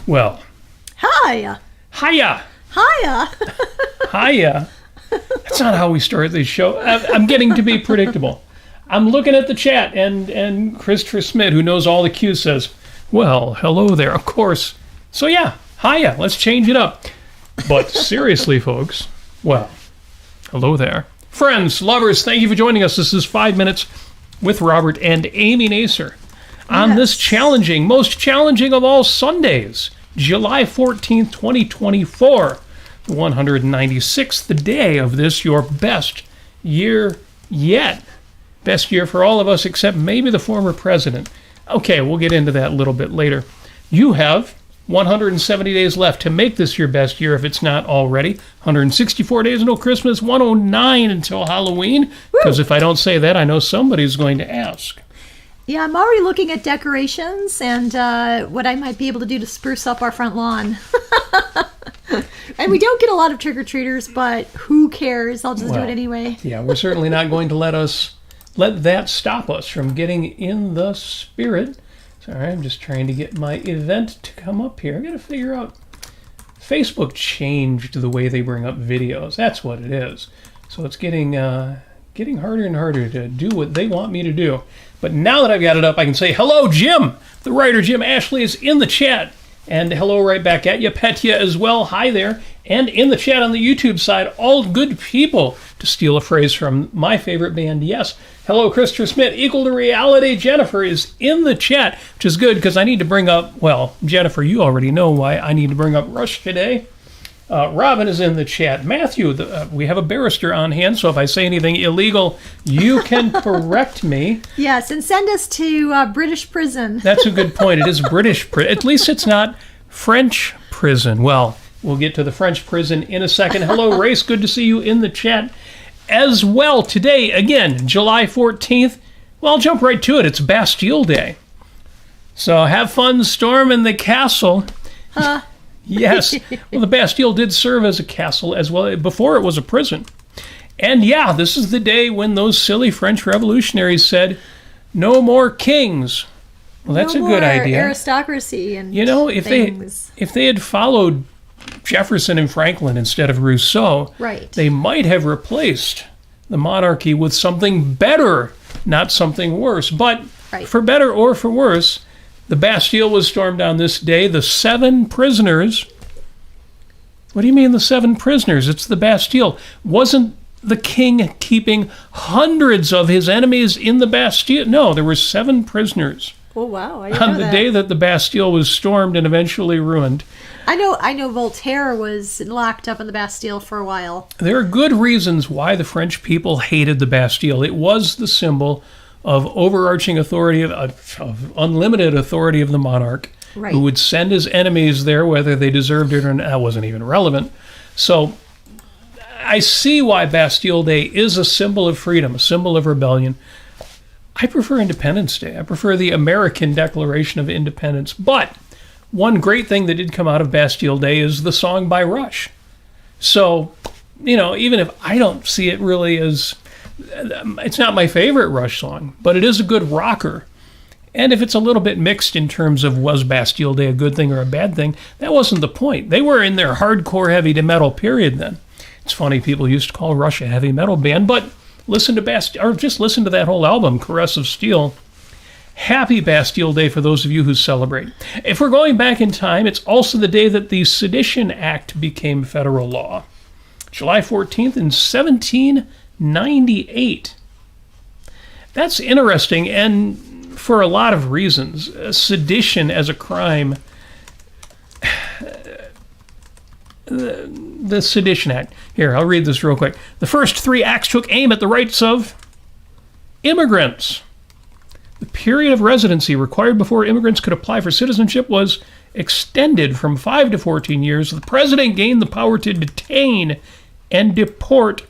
Well. Hiya. Hiya. Hiya. Hiya. That's not how we start this show. I'm getting to be predictable. I'm looking at the chat, and Christopher Smith, who knows all the cues, says, well, hello there, of course. So yeah, hiya, let's change it up. But seriously, folks, well, hello there. Friends, lovers, thank you for joining us. This is 5 Minutes with Robert and Amy Nasir on this challenging, most challenging of all Sundays, July 14th, 2024, the 196th day of this, your best year yet. Best year for all of us except maybe the former president. Okay, we'll get into that a little bit later. You have 170 days left to make this your best year if it's not already. 164 days until Christmas, 109 until Halloween. Because if I don't say that, I know somebody's going to ask. Yeah, I'm already looking at decorations and what I might be able to do to spruce up our front lawn. And we don't get a lot of trick-or-treaters, but who cares? I'll just do it anyway. Yeah, we're certainly not going to let that stop us from getting in the spirit. Sorry, I'm just trying to get my event to come up here. I got to figure out. Facebook changed the way they bring up videos. That's what it is. So it's getting harder and harder to do what they want me to do. But now that I've got it up, I can say, hello, Jim. The writer, Jim Ashley, is in the chat. And hello right back at you. Petya as well. Hi there. And in the chat on the YouTube side, all good people, to steal a phrase from my favorite band, yes. Hello, Christopher Smith. Equal to reality. Jennifer is in the chat, which is good because I need to bring up, well, Jennifer, you already know why I need to bring up Rush today. Robin is in the chat. Matthew, we have a barrister on hand, so if I say anything illegal, you can correct me. Yes, and send us to British prison. That's a good point. It is British prison. At least it's not French prison. Well, we'll get to the French prison in a second. Hello, Race. Good to see you in the chat as well. Today, again, July 14th. Well, I'll jump right to it. It's Bastille Day. So have fun storming the castle. Yes. Well, the Bastille did serve as a castle as well. Before it was a prison. And yeah, this is the day when those silly French revolutionaries said, no more kings. Well, that's a good idea. Aristocracy and if they had followed Jefferson and Franklin instead of Rousseau, they might have replaced the monarchy with something better, not something worse. But for better or for worse, the Bastille was stormed on this day. The 7 prisoners... What do you mean the 7 prisoners? It's the Bastille. Wasn't the king keeping hundreds of his enemies in the Bastille? No, there were 7 prisoners. Oh, wow. On the day that the Bastille was stormed and eventually ruined. I know Voltaire was locked up in the Bastille for a while. There are good reasons why the French people hated the Bastille. It was the symbol of overarching authority, of unlimited authority of the monarch, who would send his enemies there, whether they deserved it or not. That wasn't even relevant. So I see why Bastille Day is a symbol of freedom, a symbol of rebellion. I prefer Independence Day. I prefer the American Declaration of Independence. But one great thing that did come out of Bastille Day is the song by Rush. So, even if I don't see it really as... It's not my favorite Rush song, but it is a good rocker. And if it's a little bit mixed in terms of was Bastille Day a good thing or a bad thing, that wasn't the point. They were in their hardcore heavy metal period then. It's funny, people used to call Rush a heavy metal band, but listen to just listen to that whole album, Caress of Steel. Happy Bastille Day for those of you who celebrate. If we're going back in time, it's also the day that the Sedition Act became federal law. July 14th in 1798. That's interesting, and for a lot of reasons. Sedition as a crime, the Sedition Act. Here, I'll read this real quick. The first 3 acts took aim at the rights of immigrants. The period of residency required before immigrants could apply for citizenship was extended from 5 to 14 years. The president gained the power to detain and deport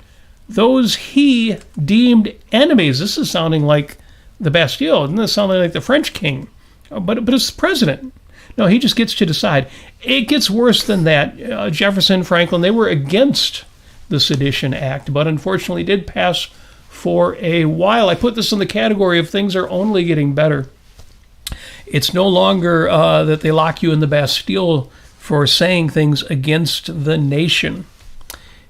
those he deemed enemies. This is sounding like the Bastille. Isn't this sounding like the French king? But it's the president. No, he just gets to decide. It gets worse than that. Jefferson, Franklin, they were against the Sedition Act, but unfortunately did pass for a while. I put this in the category of things are only getting better. It's no longer that they lock you in the Bastille for saying things against the nation.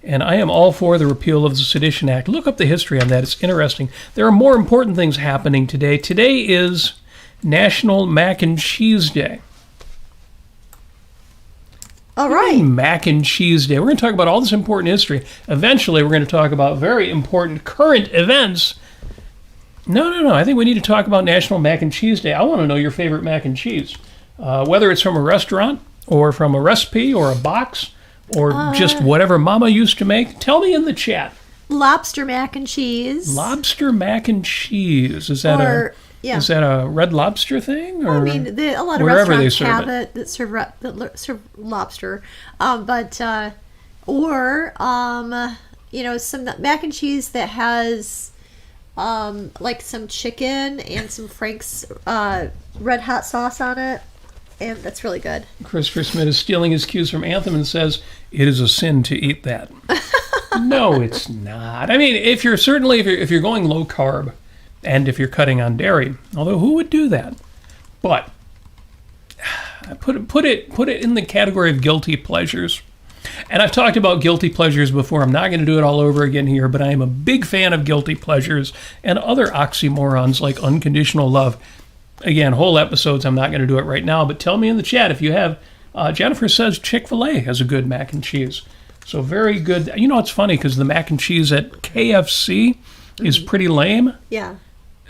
And I am all for the repeal of the Sedition Act. Look up the history on that. It's interesting. There are more important things happening today. Today is National Mac and Cheese Day. All right. Mac and Cheese Day. We're going to talk about all this important history. Eventually, we're going to talk about very important current events. No. I think we need to talk about National Mac and Cheese Day. I want to know your favorite mac and cheese. Whether it's from a restaurant or from a recipe or a box or just whatever Mama used to make. Tell me in the chat. Lobster mac and cheese. Lobster mac and cheese. Is that a Red Lobster thing? Or well, I mean, a lot of restaurants have it that serve lobster. Some mac and cheese that has like some chicken and some Frank's red hot sauce on it. And that's really good. Christopher Smith is stealing his cues from Anthem and says, it is a sin to eat that. No, it's not. I mean, if you're going low carb and if you're cutting on dairy, although who would do that? But put it in the category of guilty pleasures. And I've talked about guilty pleasures before. I'm not going to do it all over again here, but I am a big fan of guilty pleasures and other oxymorons like unconditional love. Again, whole episodes, I'm not going to do it right now, but tell me in the chat if you have. Jennifer says Chick-fil-A has a good mac and cheese. So very good. You know, it's funny because the mac and cheese at KFC is pretty lame. Yeah.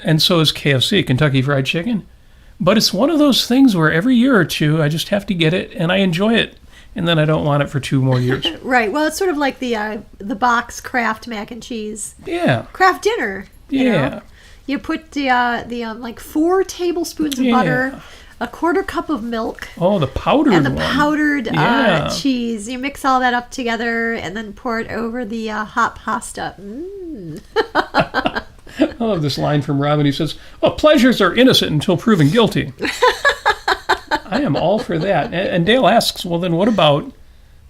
And so is KFC, Kentucky Fried Chicken. But it's one of those things where every year or two, I just have to get it, and I enjoy it. And then I don't want it for 2 more years. Right. Well, it's sort of like the box Kraft mac and cheese. Yeah. Kraft dinner. Yeah. You know? You put the 4 tablespoons of butter, a 1/4 cup of milk. Oh, the powdered one. And the powdered cheese. You mix all that up together and then pour it over the hot pasta. I love this line from Robin. He says, pleasures are innocent until proven guilty. I am all for that. And Dale asks, well, then what about,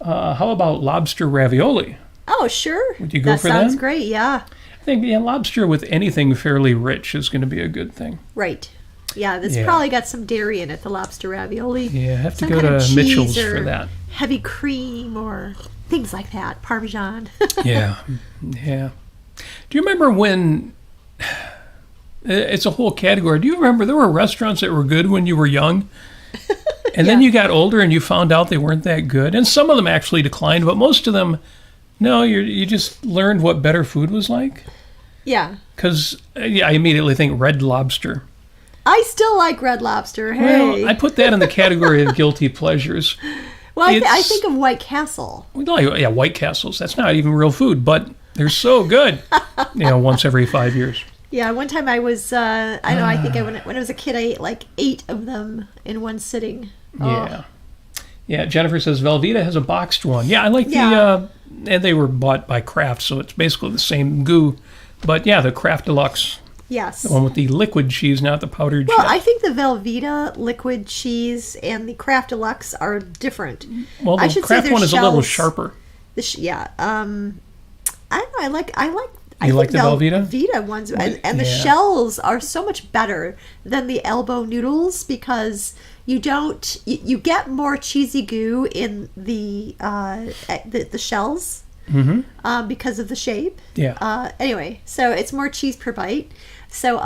how about lobster ravioli? Oh, sure. Would you go for that? That sounds great, yeah. I think lobster with anything fairly rich is going to be a good thing. Right. Yeah, this probably got some dairy in it, the lobster ravioli. Yeah, I have to go to Mitchell's for that. Heavy cream or things like that, Parmesan. Yeah. Do you remember when, it's a whole category, do you remember there were restaurants that were good when you were young? And then you got older and you found out they weren't that good. And some of them actually declined, but most of them, no, you just learned what better food was like. Yeah. Because I immediately think Red Lobster. I still like Red Lobster. Hey. Well, I put that in the category of guilty pleasures. Well, I think of White Castle. Yeah, White Castles. That's not even real food, but they're so good. Once every 5 years. Yeah, one time I was, when I was a kid, I ate like 8 of them in one sitting. Yeah. Yeah, Jennifer says Velveeta has a boxed one. Yeah, I like and they were bought by Kraft, so it's basically the same goo. But yeah, the Kraft Deluxe. Yes. The one with the liquid cheese, not the powdered cheese. Well, I think the Velveeta liquid cheese and the Kraft Deluxe are different. Well, the Kraft one is a little sharper. I don't know. I like You like the Velveeta? Velveeta ones, and the shells are so much better than the elbow noodles because you get more cheesy goo in the shells because of the shape. Yeah. Anyway, so it's more cheese per bite. So,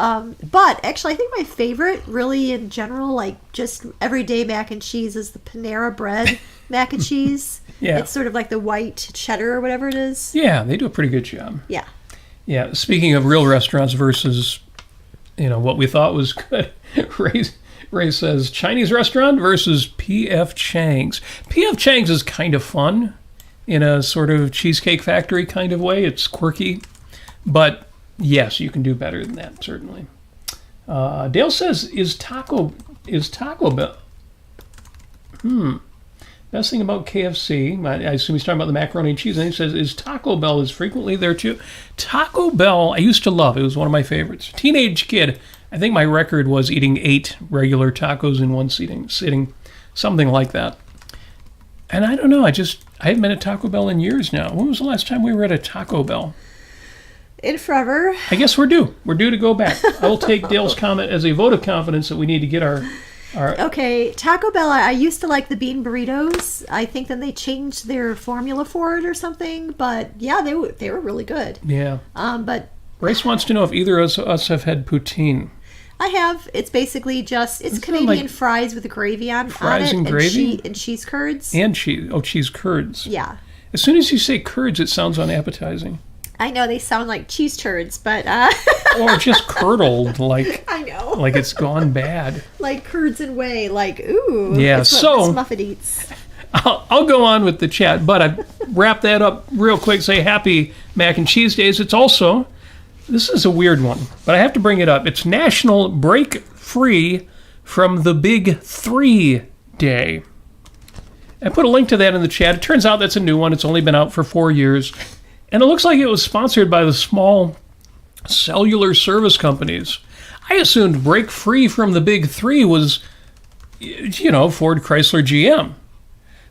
but actually, I think my favorite, really in general, like just everyday mac and cheese, is the Panera Bread mac and cheese. Yeah. It's sort of like the white cheddar or whatever it is. Yeah, they do a pretty good job. Yeah. Yeah. Speaking of real restaurants versus, what we thought was good, Ray says Chinese restaurant versus P.F. Chang's. P.F. Chang's is kind of fun in a sort of Cheesecake Factory kind of way. It's quirky, but yes, you can do better than that, certainly. Dale says, is Taco Bell? Best thing about KFC, I assume he's talking about the macaroni and cheese, and he says, is Taco Bell is frequently there too. Taco Bell, I used to love. It was one of my favorites. Teenage kid, I think my record was eating 8 regular tacos in one sitting, something like that. And I don't know, I haven't been at Taco Bell in years now. When was the last time we were at a Taco Bell? In forever. I guess we're due. We're due to go back. I will take Dale's comment as a vote of confidence that we need to get our Okay, Taco Bell, I used to like the bean burritos. I think then they changed their formula for it or something. But yeah, they were really good. Yeah. But Grace wants to know if either of us have had poutine. I have. It's basically it's Canadian fries with gravy on fries it. And gravy? And cheese curds. And cheese curds. Yeah. As soon as you say curds, it sounds unappetizing. I know they sound like cheese turds, but or just curdled, like I know, like it's gone bad, like curds and whey, like ooh, yeah. It's so what Muffet eats. I'll go on with the chat, but I wrap that up real quick. Say happy Mac and Cheese Days. It's also, this is a weird one, but I have to bring it up. It's National Break Free from the Big 3 Day. I put a link to that in the chat. It turns out that's a new one. It's only been out for 4 years. And it looks like it was sponsored by the small cellular service companies. I assumed break free from the big 3 was, Ford, Chrysler, GM.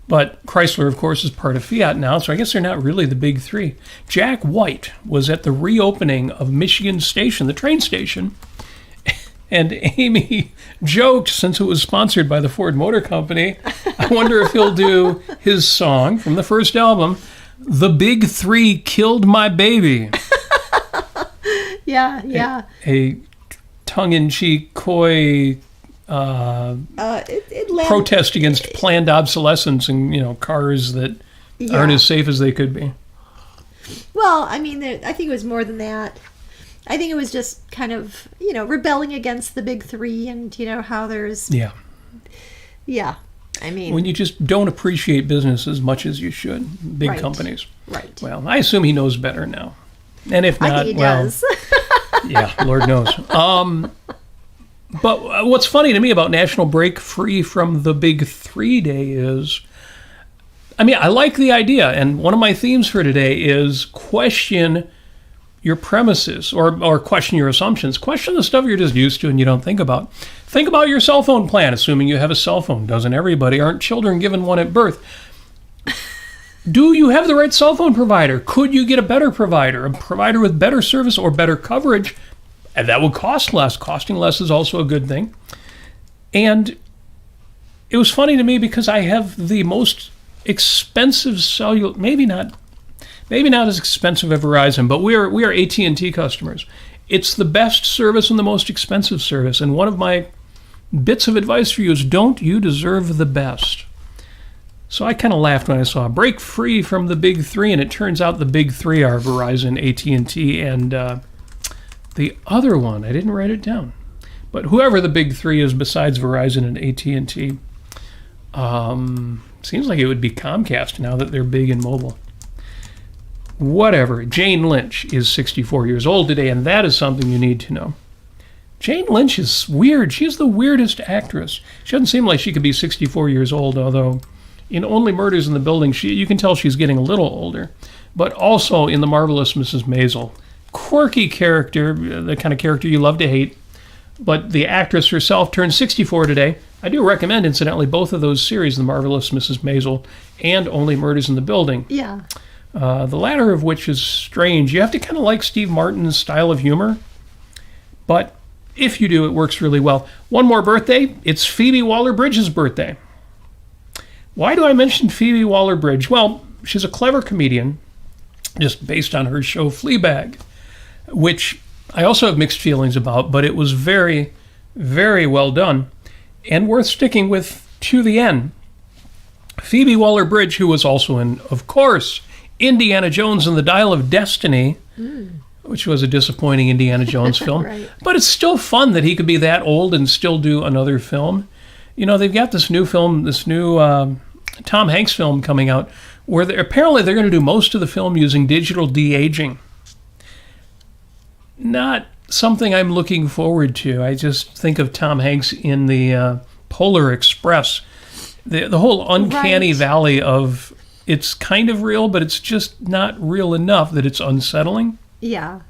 But Chrysler, of course, is part of Fiat now, so I guess they're not really the big 3. Jack White was at the reopening of Michigan Station, the train station, and Amy joked, since it was sponsored by the Ford Motor Company, I wonder if he'll do his song from the first album, The Big 3 Killed My Baby. Yeah. A tongue-in-cheek, coy protest against planned obsolescence and, cars that aren't as safe as they could be. Well, I mean, I think it was more than that. I think it was just kind of, rebelling against the big 3 and, how there's... Yeah. Yeah. I mean... When you just don't appreciate business as much as you should, big companies. Right. Well, I assume he knows better now. And if not, I think he does. Yeah, Lord knows. But what's funny to me about National Break Free from the Big 3 Day is, I like the idea. And one of my themes for today is question your premises or question your assumptions. Question the stuff you're just used to and you don't think about. Think about your cell phone plan, assuming you have a cell phone. Doesn't everybody? Aren't children given one at birth? Do you have the right cell phone provider? Could you get a better provider, a provider with better service or better coverage? And that would cost less. Costing less is also a good thing. And it was funny to me because I have the most expensive cellular, maybe not as expensive as Verizon, but we are AT&T customers. It's the best service and the most expensive service. And one of my bits of advice for you is, don't you deserve the best? So I kind of laughed when I saw break free from the big 3, and it turns out the big 3 are Verizon, AT&T, and the other one, I didn't write it down. But whoever the big 3 is besides Verizon and AT&T, seems like it would be Comcast now that they're big in mobile. Whatever. Jane Lynch is 64 years old today, and that is something you need to know. Jane Lynch is weird. She's the weirdest actress. She doesn't seem like she could be 64 years old, although in Only Murders in the Building, you can tell she's getting a little older. But also in The Marvelous Mrs. Maisel. Quirky character, the kind of character you love to hate. But the actress herself turned 64 today. I do recommend, incidentally, both of those series, The Marvelous Mrs. Maisel and Only Murders in the Building. Yeah. The latter of which is strange. You have to kind of like Steve Martin's style of humor. But if you do, it works really well. One more birthday. It's Phoebe Waller-Bridge's birthday. Why do I mention Phoebe Waller-Bridge? Well, she's a clever comedian, just based on her show Fleabag, which I also have mixed feelings about, but it was very, very well done and worth sticking with to the end. Phoebe Waller-Bridge, who was also in, of course, Indiana Jones and the Dial of Destiny, which was a disappointing Indiana Jones film. Right. But it's still fun that he could be that old and still do another film. They've got this new film, Tom Hanks film coming out, where apparently they're going to do most of the film using digital de-aging. Not something I'm looking forward to. I just think of Tom Hanks in the Polar Express. The whole uncanny valley of it's kind of real, but it's just not real enough that it's unsettling. Yeah.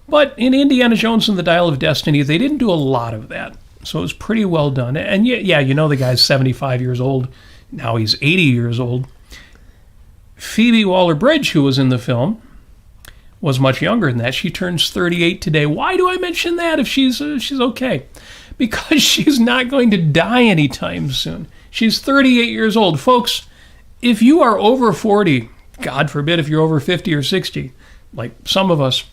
But in Indiana Jones and the Dial of Destiny, they didn't do a lot of that. So it was pretty well done. And yeah, the guy's 75 years old. Now he's 80 years old. Phoebe Waller-Bridge, who was in the film, was much younger than that. She turns 38 today. Why do I mention that if she's okay? because she's not going to die anytime soon. She's 38 years old. Folks, if you are over 40, God forbid if you're over 50 or 60, like some of us,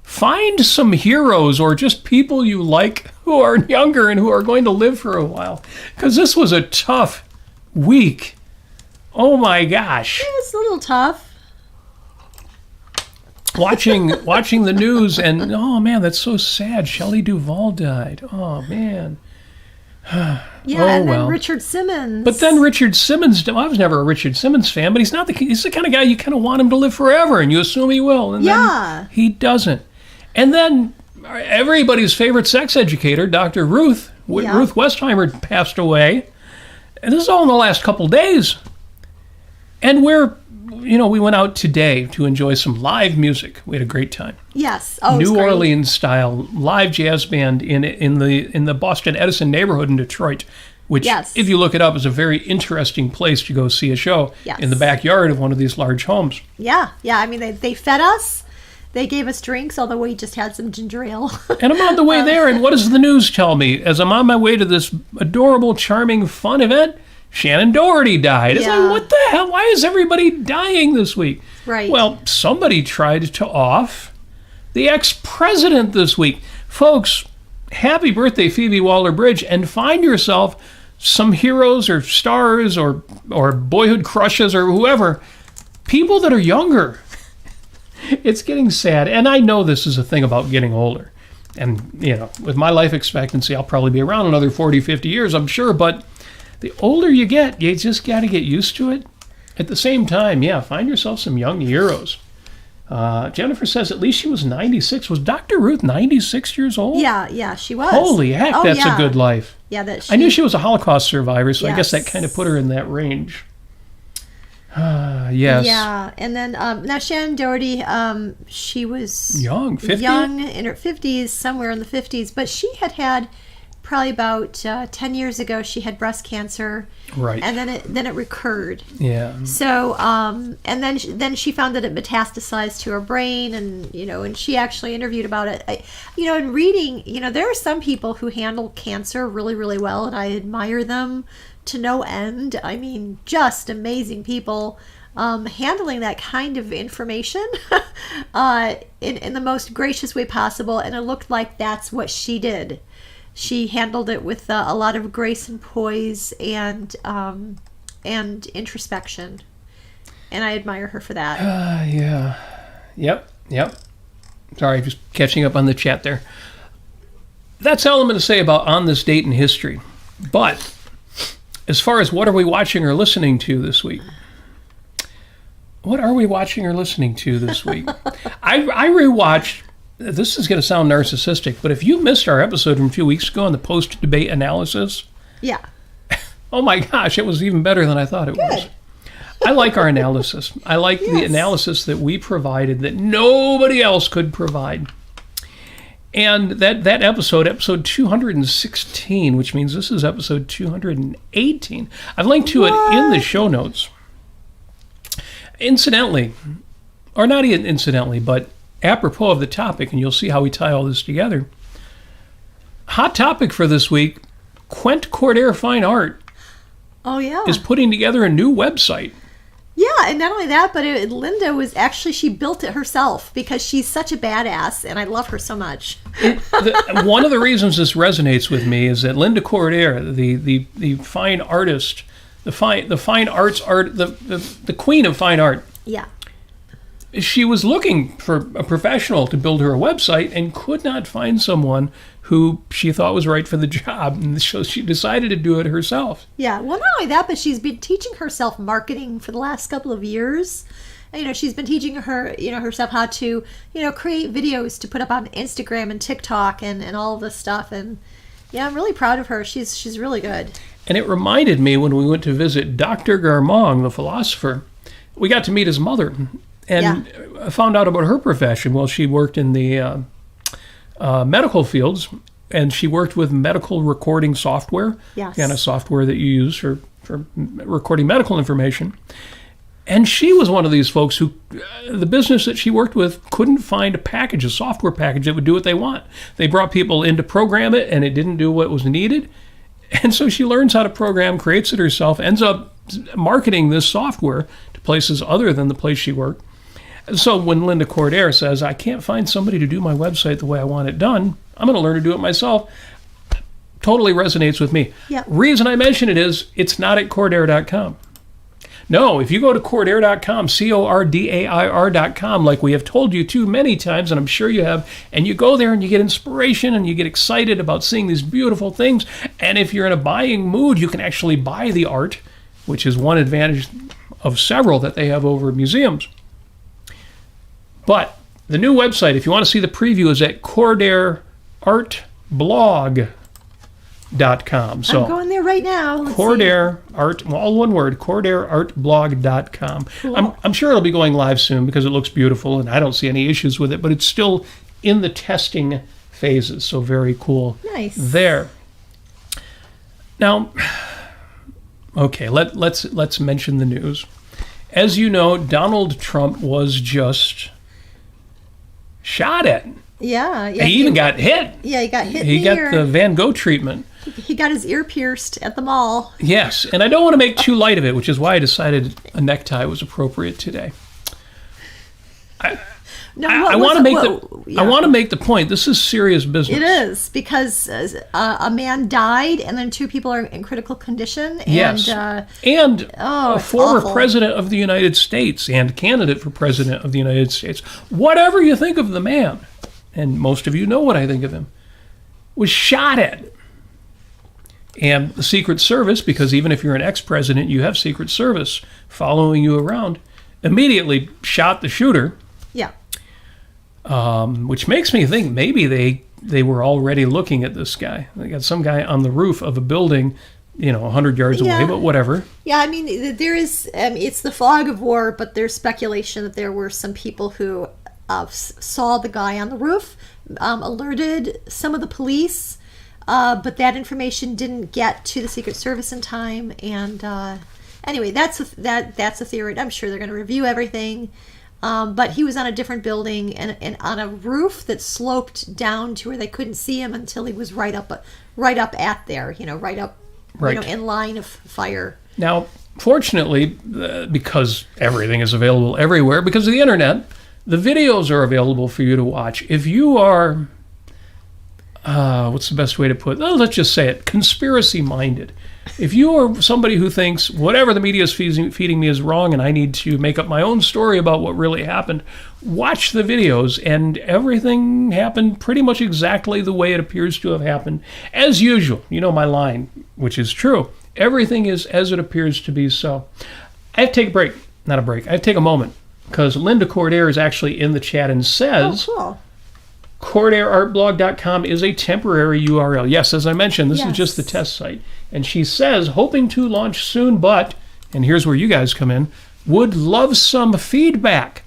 find some heroes or just people you like who are younger and who are going to live for a while. Because this was a tough week. Oh my gosh. It was a little tough. Watching the news and, oh man, that's so sad. Shelley Duvall died. Oh man. Yeah, and then Richard Simmons. But then Richard Simmons, I was never a Richard Simmons fan, but he's the kind of guy you kind of want him to live forever, and you assume he will. And then he doesn't. And then everybody's favorite sex educator, Dr. Ruth Westheimer, passed away. And this is all in the last couple days. And we went out today to enjoy some live music. We had a great time. Yes. New Orleans style live jazz band in the Boston Edison neighborhood in Detroit, which, if you look it up, is a very interesting place to go see a show in the backyard of one of these large homes. Yeah. I mean, they fed us. They gave us drinks, although we just had some ginger ale. And I'm on the way there, and what does the news tell me? As I'm on my way to this adorable, charming, fun event, Shannon Doherty died. It's like, what the hell? Why is everybody dying this week? Right. Well, somebody tried to off the ex-president this week. Folks, happy birthday, Phoebe Waller-Bridge, and find yourself some heroes or stars or boyhood crushes or whoever, people that are younger. It's getting sad, and I know this is a thing about getting older. And, with my life expectancy, I'll probably be around another 40, 50 years, I'm sure, but the older you get, you just got to get used to it. At the same time, find yourself some young heroes. Jennifer says at least she was 96. Was Dr. Ruth 96 years old? Yeah, she was. Holy heck, that's a good life. Yeah, I knew she was a Holocaust survivor, so I guess that kind of put her in that range. Yes. Yeah, and then now Shannon Doherty, she was young, 50? Young in her 50s, somewhere in the 50s, but she had probably about 10 years ago, she had breast cancer. Right. And then it recurred. Yeah. So, and then she found that it metastasized to her brain, and she actually interviewed about it. In reading, there are some people who handle cancer really, really well, and I admire them to no end. I mean, just amazing people handling that kind of information in the most gracious way possible, and it looked like that's what she did. She handled it with a lot of grace and poise and introspection, and I admire her for that. Yeah. Yep. Sorry, just catching up on the chat there. That's all I'm going to say about On This Date in History. But as far as what are we watching or listening to this week? What are we watching or listening to this week? I rewatched, this is going to sound narcissistic, but if you missed our episode from a few weeks ago on the post-debate analysis, oh my gosh, it was even better than I thought it was. I like our analysis. I like the analysis that we provided that nobody else could provide. And that episode 216, which means this is episode 218. I've linked to it in the show notes. Incidentally, or not incidentally, but apropos of the topic, and you'll see how we tie all this together. Hot topic for this week, Quent Cordair Fine Art is putting together a new website. Yeah, and not only that, but Linda she built it herself because she's such a badass, and I love her so much. One of the reasons this resonates with me is that Linda Cordair, the fine artist, the fine arts art, the queen of fine art. Yeah. She was looking for a professional to build her a website and could not find someone who she thought was right for the job, and so she decided to do it herself. Yeah, well, not only that, but she's been teaching herself marketing for the last couple of years. And, she's been teaching herself how to, create videos to put up on Instagram and TikTok and all of this stuff. And yeah, I'm really proud of her. She's really good. And it reminded me when we went to visit Dr. Garmong, the philosopher, we got to meet his mother. And I found out about her profession. Well, she worked in the medical fields, and she worked with medical recording software. Yes. And a software that you use for recording medical information. And she was one of these folks who, the business that she worked with couldn't find a software package that would do what they want. They brought people in to program it, and it didn't do what was needed. And so she learns how to program, creates it herself, ends up marketing this software to places other than the place she worked. So when Linda Cordair says, I can't find somebody to do my website the way I want it done, I'm going to learn to do it myself, totally resonates with me. Yep. Reason I mention it is it's not at Cordair.com. No, if you go to Cordair.com, Cordair.com, like we have told you to many times, and I'm sure you have, and you go there and you get inspiration and you get excited about seeing these beautiful things. And if you're in a buying mood, you can actually buy the art, which is one advantage of several that they have over museums. But the new website, if you want to see the preview, is at CordairArtBlog.com. So I'm going there right now. Cordair Art, all one word, CordairArtBlog.com. Cool. I'm sure it'll be going live soon because it looks beautiful and I don't see any issues with it, but it's still in the testing phases, so very cool. Nice. There. Now, okay, let's mention the news. As you know, Donald Trump was just shot at. Yeah. He even got hit. Yeah, he got hit in He the got ear. the Van Gogh treatment. He got his ear pierced at the mall. Yes, and I don't want to make too light of it, which is why I decided a necktie was appropriate today. I want to make the point. This is serious business. It is, because a man died, and then 2 people are in critical condition. And, yes, and a former president of the United States and candidate for president of the United States, whatever you think of the man, and most of you know what I think of him, was shot at. And the Secret Service, because even if you're an ex-president, you have Secret Service following you around, immediately shot the shooter. Yeah. Which makes me think maybe they were already looking at this guy. They got some guy on the roof of a building, 100 yards away, but whatever. Yeah, I mean, there is, it's the fog of war, but there's speculation that there were some people who saw the guy on the roof, alerted some of the police, but that information didn't get to the Secret Service in time. And anyway, that's a theory. I'm sure they're going to review everything. But he was on a different building and on a roof that sloped down to where they couldn't see him until he was right up at there, in line of fire. Now, fortunately, because everything is available everywhere, because of the internet, the videos are available for you to watch. If you are, what's the best way to put it? Let's just say it, conspiracy-minded. If you are somebody who thinks whatever the media is feeding me is wrong and I need to make up my own story about what really happened, watch the videos, and everything happened pretty much exactly the way it appears to have happened. As usual, you know my line, which is true. Everything is as it appears to be so. I have to take a break. Not a break. I have to take a moment because Linda Cordair is actually in the chat and says... Oh, cool. CordairArtBlog.com is a temporary URL. Yes, as I mentioned, this is just the test site. And she says, hoping to launch soon, but, and here's where you guys come in, would love some feedback.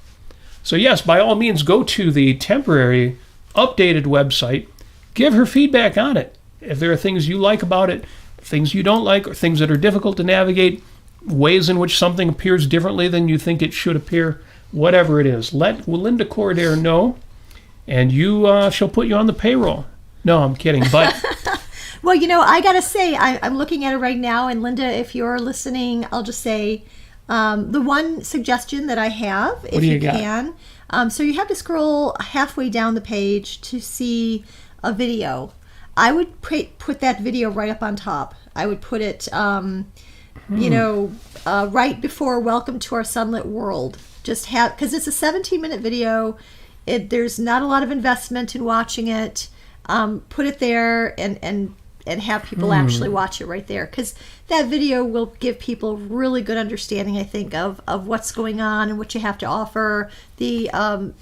So yes, by all means, go to the temporary updated website, give her feedback on it. If there are things you like about it, things you don't like, or things that are difficult to navigate, ways in which something appears differently than you think it should appear, whatever it is, let Linda Cordair know. And she'll put you on the payroll. No, I'm kidding. But well, I gotta say, I'm looking at it right now, and Linda, if you're listening, I'll just say the one suggestion that I have, if you can. So you have to scroll halfway down the page to see a video. I would put that video right up on top. I would put it, right before "Welcome to Our Sunlit World." Because it's a 17-minute video. There's not a lot of investment in watching it. Put it there and have people actually watch it right there, because that video will give people really good understanding, I think, of what's going on and what you have to offer, the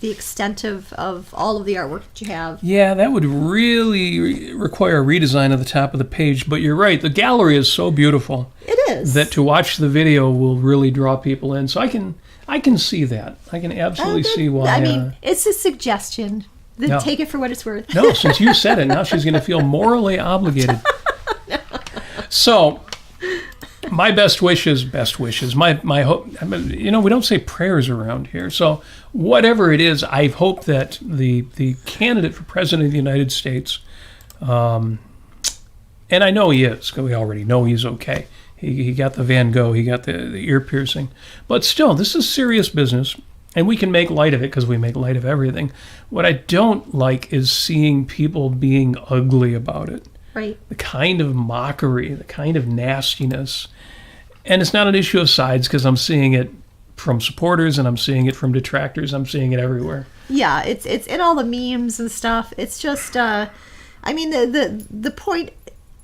extent of all of the artwork that you have. Yeah, that would really require a redesign of the top of the page, but you're right. The gallery is so beautiful. It is. That to watch the video will really draw people in. So I can see that. I can absolutely see why. I mean, it's a suggestion. Then take it for what it's worth. No, since you said it, now she's going to feel morally obligated. No. So, My best wishes. My hope. I mean, we don't say prayers around here. So whatever it is, I hope that the candidate for president of the United States, and I know he is, because we already know he's okay. He got the Van Gogh, he got the ear piercing. But still, this is serious business, and we can make light of it because we make light of everything. What I don't like is seeing people being ugly about it. Right. The kind of mockery, the kind of nastiness. And it's not an issue of sides, because I'm seeing it from supporters and I'm seeing it from detractors. I'm seeing it everywhere. Yeah, it's in all the memes and stuff. It's just, the point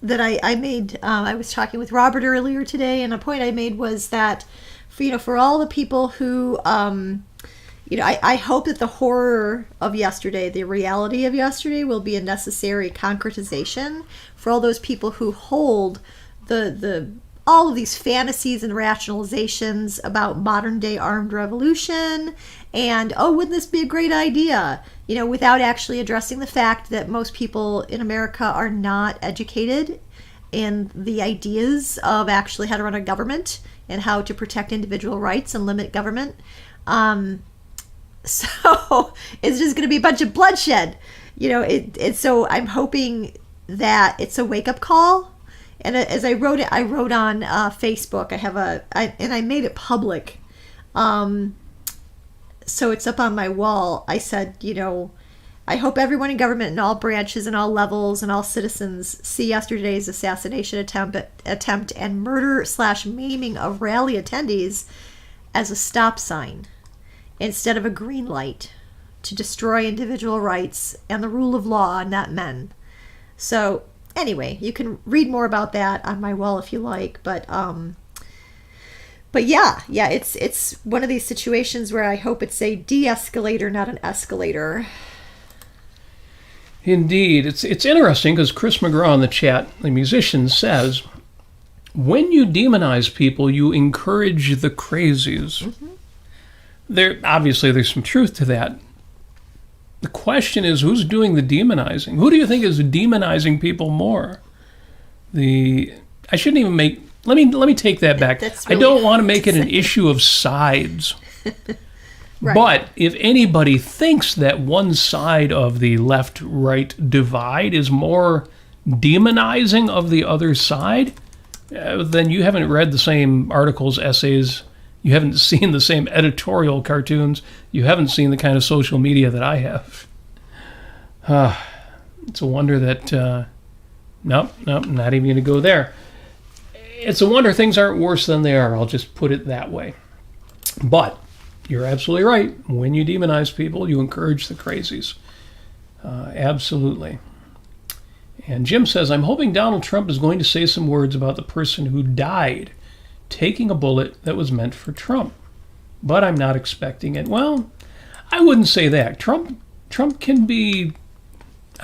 that I made, I was talking with Robert earlier today, and a point I made was that, for all the people who, I hope that the horror of yesterday, the reality of yesterday, will be a necessary concretization for all those people who hold all of these fantasies and rationalizations about modern day armed revolution and, wouldn't this be a great idea? Without actually addressing the fact that most people in America are not educated in the ideas of actually how to run a government and how to protect individual rights and limit government. So it's just going to be a bunch of bloodshed. So I'm hoping that it's a wake-up call. And as I wrote on Facebook. I made it public. So it's up on my wall. I said, I hope everyone in government in all branches and all levels and all citizens see yesterday's assassination attempt and murder/maiming of rally attendees as a stop sign instead of a green light to destroy individual rights and the rule of law, not men. So anyway, you can read more about that on my wall if you like, but yeah, it's one of these situations where I hope it's a de-escalator, not an escalator. Indeed. It's interesting because Chris McGraw in the chat, the musician, says, when you demonize people, you encourage the crazies. Mm-hmm. There's some truth to that. The question is, who's doing the demonizing? Who do you think is demonizing people more? I shouldn't even make... Let me take that back. Really, I don't want to make it an issue of sides. Right. But if anybody thinks that one side of the left-right divide is more demonizing of the other side, then you haven't read the same articles, essays, you haven't seen the same editorial cartoons, you haven't seen the kind of social media that I have. It's a wonder that... Nope, not even going to go there. It's a wonder things aren't worse than they are. I'll just put it that way. But you're absolutely right. When you demonize people, you encourage the crazies. Absolutely. And Jim says, I'm hoping Donald Trump is going to say some words about the person who died taking a bullet that was meant for Trump. But I'm not expecting it. Well, I wouldn't say that. Trump can be...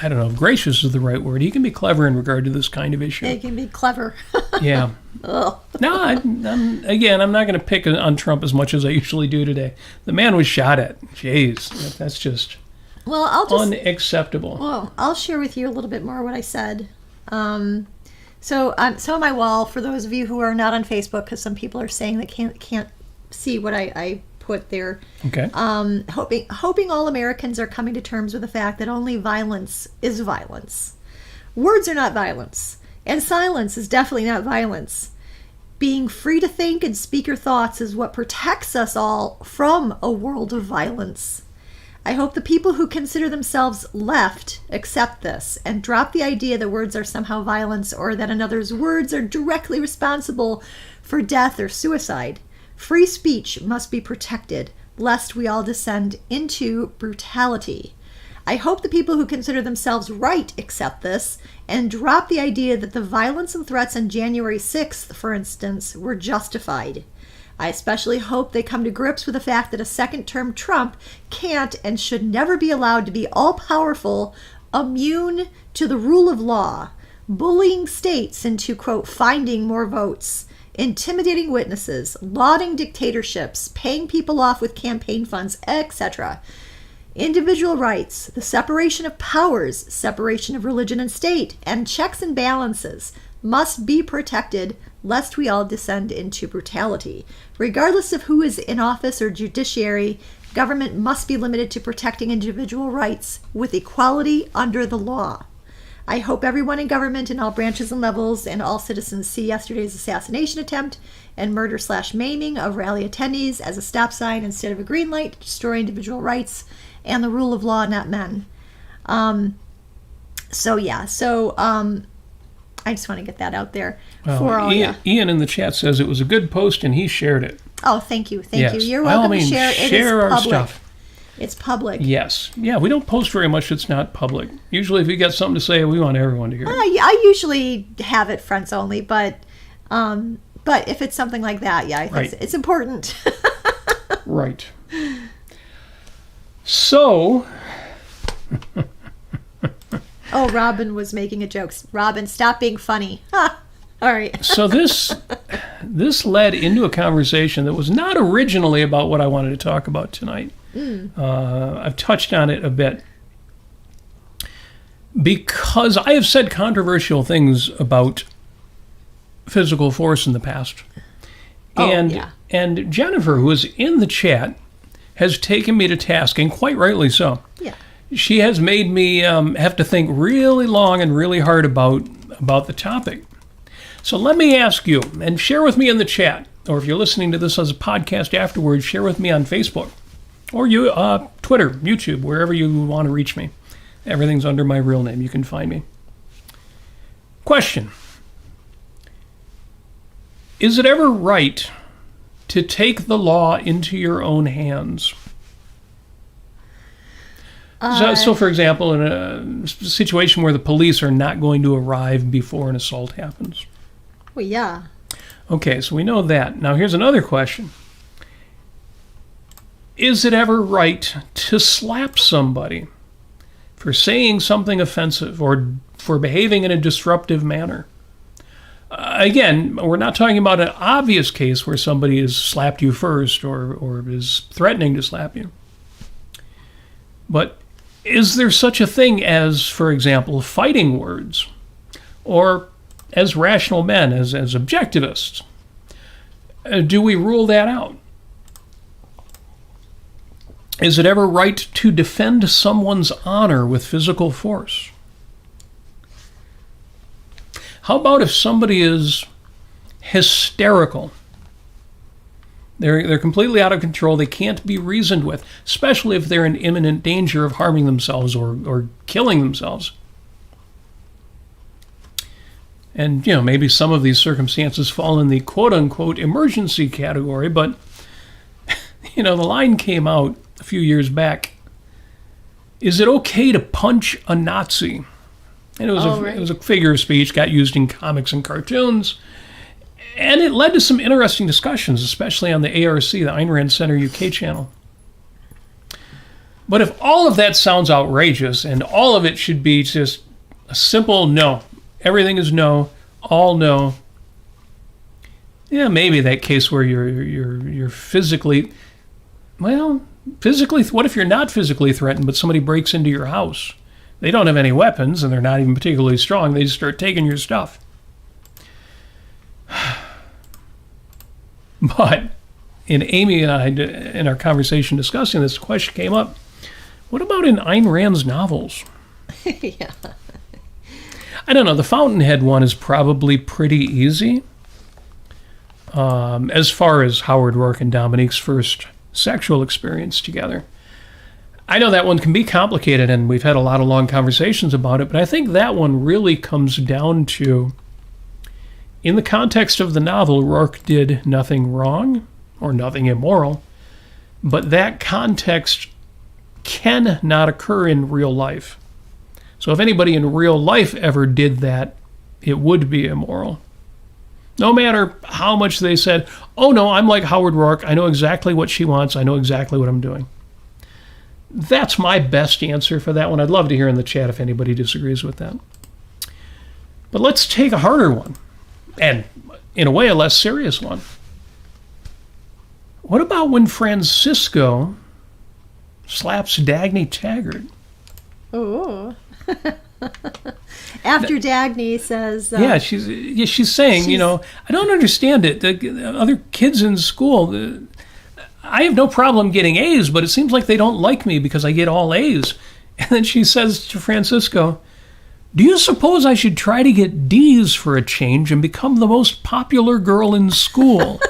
I don't know if gracious is the right word. He can be clever in regard to this kind of issue. He can be clever. Yeah. Ugh. No, I'm not going to pick on Trump as much as I usually do today. The man was shot at. Jeez, that's just unacceptable. Well, I'll share with you a little bit more what I said. So on my wall, for those of you who are not on Facebook, because some people are saying they can't see what I put there. Okay. Hoping all Americans are coming to terms with the fact that only violence is violence. Words are not violence, and silence is definitely not violence. Being free to think and speak your thoughts is what protects us all from a world of violence. I hope the people who consider themselves left accept this and drop the idea that words are somehow violence or that another's words are directly responsible for death or suicide. Free speech must be protected, lest we all descend into brutality. I hope the people who consider themselves right accept this and drop the idea that the violence and threats on January 6th, for instance, were justified. I especially hope they come to grips with the fact that a second-term Trump can't and should never be allowed to be all-powerful, immune to the rule of law, bullying states into, quote, finding more votes, intimidating witnesses, lauding dictatorships, paying people off with campaign funds, etc. Individual rights, the separation of powers, separation of religion and state, and checks and balances must be protected, lest we all descend into brutality. Regardless of who is in office or judiciary, government must be limited to protecting individual rights with equality under the law. I hope everyone in government in all branches and levels and all citizens see yesterday's assassination attempt and murder/maiming of rally attendees as a stop sign instead of a green light to destroy individual rights and the rule of law, not men. I just want to get that out there for all you. Ian in the chat says it was a good post and he shared it. Oh, thank you. You're welcome to share. It is our public. Stuff. It's public. Yes. Yeah, we don't post very much that's not public. Usually if you got something to say, we want everyone to hear it. I usually have it friends only, but if it's something like that, I think it's important. Right. So... Oh, Robin was making a joke. Robin, stop being funny. All right. So this led into a conversation that was not originally about what I wanted to talk about tonight. I've touched on it a bit because I have said controversial things about physical force in the past. And Jennifer, who is in the chat, has taken me to task, and quite rightly so. Yeah. She has made me have to think really long and really hard about the topic. So let me ask you, and share with me in the chat, or if you're listening to this as a podcast afterwards, share with me on Facebook, or Twitter, YouTube, wherever you want to reach me. Everything's under my real name. You can find me. Question. Is it ever right to take the law into your own hands? So, for example, in a situation where the police are not going to arrive before an assault happens. Well, yeah. Okay, so we know that. Now, here's another question. Is it ever right to slap somebody for saying something offensive or for behaving in a disruptive manner? Again, we're not talking about an obvious case where somebody has slapped you first or is threatening to slap you. But is there such a thing as, for example, fighting words? Or as rational men, as objectivists? Do we rule that out? Is it ever right to defend someone's honor with physical force? How about if somebody is hysterical? They're completely out of control. They can't be reasoned with, especially if they're in imminent danger of harming themselves or killing themselves. And, maybe some of these circumstances fall in the quote-unquote emergency category, but, the line came out a few years back. Is it okay to punch a Nazi? And it was a figure of speech, got used in comics and cartoons. And it led to some interesting discussions, especially on the ARC, the Ayn Rand Center UK channel. But if all of that sounds outrageous and all of it should be just a simple no, everything is no, all no, maybe that case where you're physically, what if you're not physically threatened, but somebody breaks into your house? They don't have any weapons, and they're not even particularly strong. They just start taking your stuff. But in Amy and I, in our conversation discussing this, question came up. What about in Ayn Rand's novels? Yeah. I don't know. The Fountainhead one is probably pretty easy. As far as Howard Rourke and Dominique's first sexual experience together. I know that one can be complicated, and we've had a lot of long conversations about it, but I think that one really comes down to, in the context of the novel, Rourke did nothing wrong or nothing immoral, but that context cannot occur in real life. So if anybody in real life ever did that, it would be immoral. No matter how much they said, oh no, I'm like Howard Rourke, I know exactly what she wants, I know exactly what I'm doing. That's my best answer for that one. I'd love to hear in the chat if anybody disagrees with that. But let's take a harder one, and in a way a less serious one. What about when Francisco slaps Dagny Taggart? Oh. After Dagny says... she's saying, I don't understand it. The other kids in school, I have no problem getting A's, but it seems like they don't like me because I get all A's. And then she says to Francisco, do you suppose I should try to get D's for a change and become the most popular girl in school?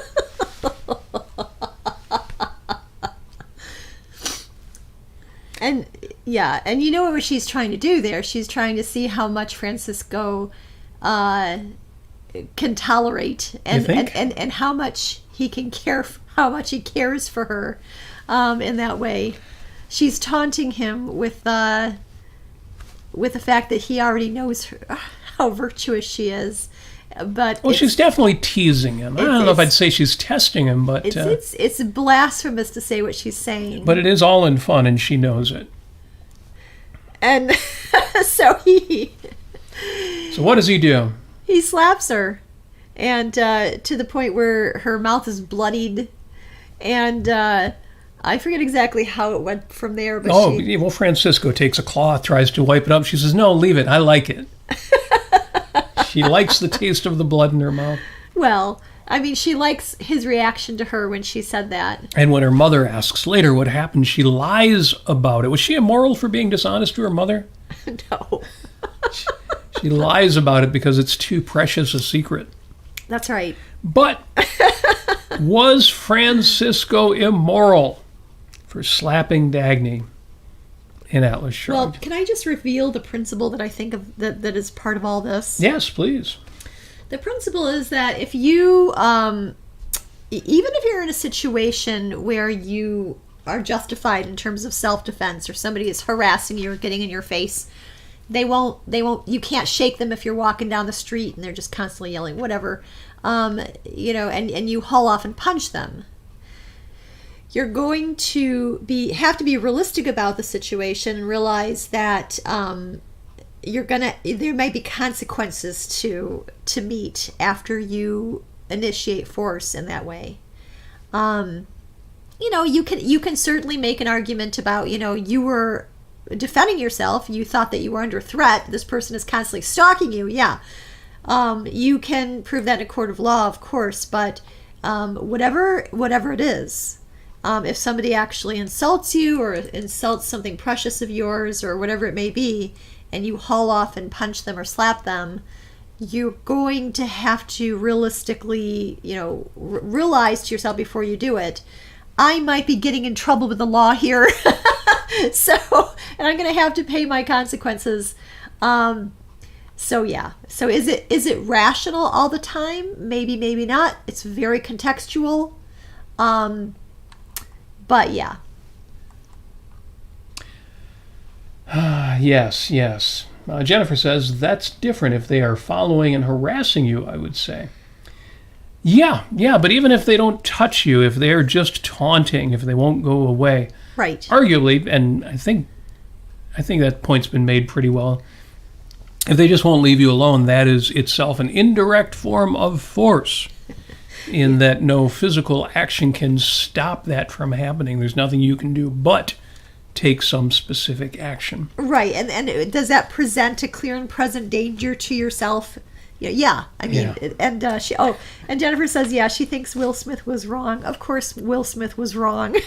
And you know what she's trying to do there? She's trying to see how much Francisco can tolerate and how much he can care, how much he cares for her in that way. She's taunting him with the fact that he already knows how virtuous she is. But she's definitely teasing him. I don't know if I'd say she's testing him, but... It's blasphemous to say what she's saying. But it is all in fun, and she knows it. And so what does he do? He slaps her, and to the point where her mouth is bloodied, and I forget exactly how it went from there. But Francisco takes a cloth, tries to wipe it up. She says, no, leave it. I like it. She likes the taste of the blood in her mouth. Well, I mean, she likes his reaction to her when she said that. And when her mother asks later what happened, she lies about it. Was she immoral for being dishonest to her mother? No. She lies about it because it's too precious a secret. That's right. But was Francisco immoral for slapping Dagny in Atlas Shrugged? Well, can I just reveal the principle that I think of that is part of all this? Yes, please. The principle is that if you, even if you're in a situation where you are justified in terms of self-defense, or somebody is harassing you or getting in your face, you can't shake them if you're walking down the street and they're just constantly yelling, whatever, and you haul off and punch them. You're going to have to be realistic about the situation and realize that there might be consequences to meet after you initiate force in that way. You can certainly make an argument about, you were defending yourself. You thought that you were under threat. This person is constantly stalking you. Yeah. You can prove that in a court of law, of course, but whatever it is, if somebody actually insults you or insults something precious of yours or whatever it may be, and you haul off and punch them or slap them, you're going to have to realistically, realize to yourself before you do it, I might be getting in trouble with the law here. And I'm going to have to pay my consequences. So is it rational all the time? Maybe, maybe not. It's very contextual. But yeah. Yes. Jennifer says, that's different if they are following and harassing you, I would say. Yeah, but even if they don't touch you, if they're just taunting, if they won't go away. Right. Arguably, and I think that point's been made pretty well, if they just won't leave you alone, that is itself an indirect form of force, in that no physical action can stop that from happening. There's nothing you can do but take some specific action. Right, and does that present a clear and present danger to yourself? Yeah. I mean, yeah. And Jennifer says, yeah, she thinks Will Smith was wrong. Of course, Will Smith was wrong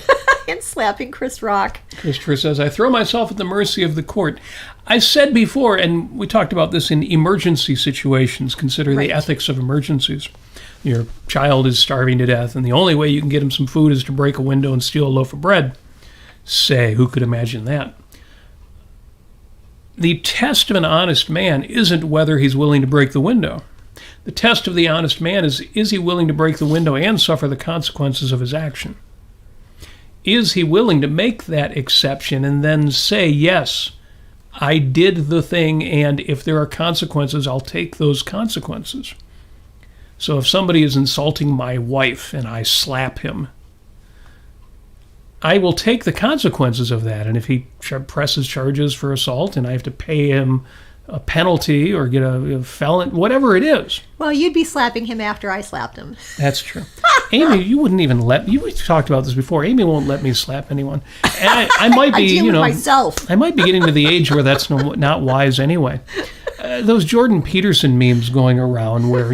in slapping Chris Rock. Christopher says, I throw myself at the mercy of the court. I said before, and we talked about this in emergency situations, consider the ethics of emergencies. Your child is starving to death, and the only way you can get him some food is to break a window and steal a loaf of bread. Say, who could imagine that? The test of an honest man isn't whether he's willing to break the window. The test of the honest man is he willing to break the window and suffer the consequences of his action? Is he willing to make that exception and then say, yes, I did the thing, and if there are consequences, I'll take those consequences. So if somebody is insulting my wife and I slap him, I will take the consequences of that. And if he presses charges for assault and I have to pay him a penalty or get a felon, whatever it is. Well, you'd be slapping him after I slapped him. That's true. Amy, you wouldn't even we talked about this before. Amy won't let me slap anyone. And I might be, myself. I might be getting to the age where that's not wise anyway. those Jordan Peterson memes going around where,